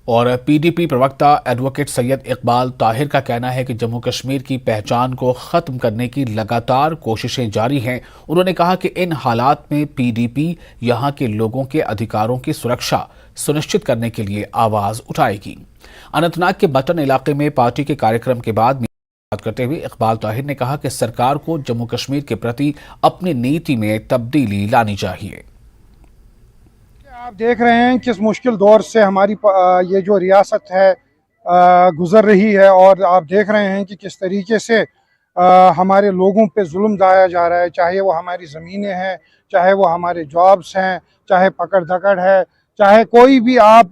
اور PDP प्रवक्ता advocate Syed Iqbal Tahir का कहना है कि जम्मू कश्मीर की पहचान को ख़त्म करने की लगातार कोशिशें जारी हैं। उन्होंने कहा कि इन हालात में PDP यहाँ के लोगों के अधिकारों की सुरक्षा सुनिश्चित करने के लिए आवाज़ उठाएगी। अनंतनाग के बटन इलाके में पार्टी के कार्यक्रम के बाद बात करते हुए इकबाल ताहिर ने कहा कि सरकार को जम्मू कश्मीर के प्रति अपनी नीति में तब्दीली लानी चाहिए। आप देख रहे हैं किस मुश्किल दौर से हमारी ये जो रियासत है गुजर रही है, और आप देख रहे हैं कि किस तरीके से हमारे लोगों पे जुल्म ढाया जा रहा है, चाहे वो हमारी ज़मीनें हैं, चाहे वो हमारे जॉब्स हैं, चाहे पकड़ धकड़ है, चाहे कोई भी आप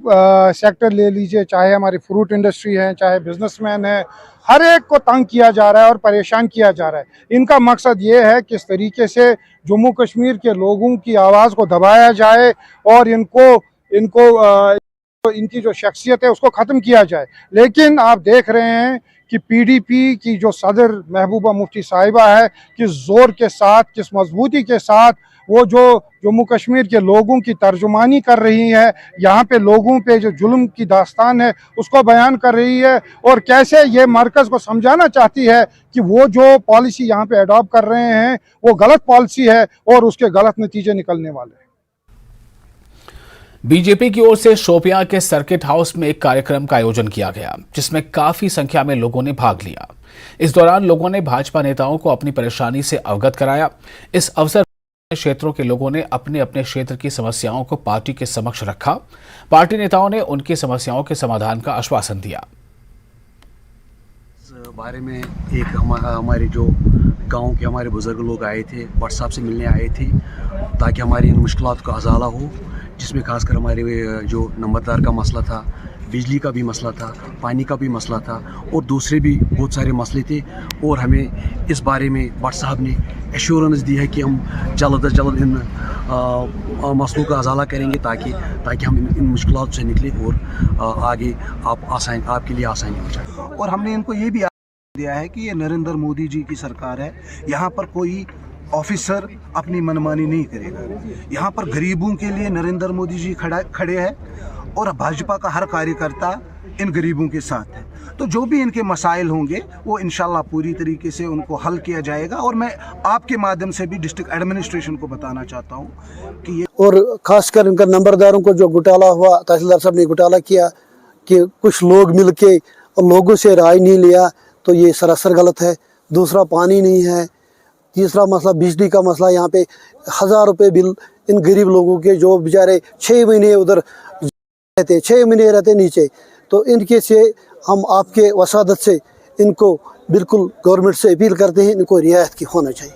सेक्टर ले लीजिए, चाहे हमारी फ्रूट इंडस्ट्री है, चाहे बिजनेसमैन है, हर एक को तंग किया जा रहा है और परेशान किया जा रहा है। इनका मकसद ये है किस तरीके से जम्मू कश्मीर के लोगों की आवाज़ को दबाया जाए और इनकी जो शख्सियत है उसको ख़त्म किया जाए। लेकिन आप देख रहे हैं कि PDP की जो सदर महबूबा मुफ्ती साहिबा है, किस ज़ोर के साथ, किस मजबूती के साथ वो जो जम्मू कश्मीर के लोगों की तर्जुमानी कर रही है, यहाँ पे लोगों पे जो जुल्म की दास्तान है उसको बयान कर रही है, और कैसे ये मरकज़ को समझाना चाहती है कि वो जो पॉलिसी यहाँ पे अडॉप्ट कर रहे हैं वो गलत पॉलिसी है और उसके गलत नतीजे निकलने वाले हैं। बीजेपी की ओर से शोपियां के सर्किट हाउस में एक कार्यक्रम का आयोजन किया गया, जिसमें काफी संख्या में लोगों ने भाग लिया। इस दौरान लोगों ने भाजपा नेताओं को अपनी परेशानी से अवगत कराया। इस अवसर पर क्षेत्रों के लोगों ने अपने अपने क्षेत्र की समस्याओं को पार्टी के समक्ष रखा। पार्टी नेताओं ने उनकी समस्याओं के समाधान का आश्वासन दिया। इस बारे में एक हमारे जो गांव के हमारे बुजुर्ग लोग आए थे, व्हाट्सएप से मिलने आए थे ताकि हमारी इन मुश्किलात का अजाला हो, जिसमें खासकर हमारे जो नंबरदार का मसला था, बिजली का भी मसला था, पानी का भी मसला था और दूसरे भी बहुत सारे मसले थे। और हमें इस बारे में भट्ट साहब ने एश्योरेंस दी है कि हम जल्द अज जल्द इन मसलों का अजाला करेंगे ताकि हम इन मुश्किलात से निकले और आगे आपके लिए आसानी हो जाए। और हमने इनको ये भी दिया है कि ये नरेंद्र मोदी जी की सरकार है, यहाँ पर कोई ऑफिसर अपनी मनमानी नहीं करेगा। यहाँ पर गरीबों के लिए नरेंद्र मोदी जी खड़े हैं और भाजपा का हर कार्यकर्ता इन गरीबों के साथ है। तो जो भी इनके मसाइल होंगे वो इंशाल्लाह पूरी तरीके से उनको हल किया जाएगा। और मैं आपके माध्यम से भी डिस्ट्रिक्ट एडमिनिस्ट्रेशन को बताना चाहता हूँ कि ये, और खासकर इनका नंबरदारों को जो घोटाला हुआ, तहसीलदार साहब ने घोटाला किया कि कुछ लोग मिल के और लोगों से राय नहीं लिया, तो ये सरासर गलत है। दूसरा पानी नहीं है। तीसरा मसला बिजली का मसला, यहाँ पे 1000 रुपये बिल इन गरीब लोगों के जो बेचारे 6 महीने उधर रहते, 6 महीने रहते नीचे, तो इनके से हम आपके वसादत से इनको बिल्कुल गवर्नमेंट से अपील करते हैं, इनको रियायत की होना चाहिए।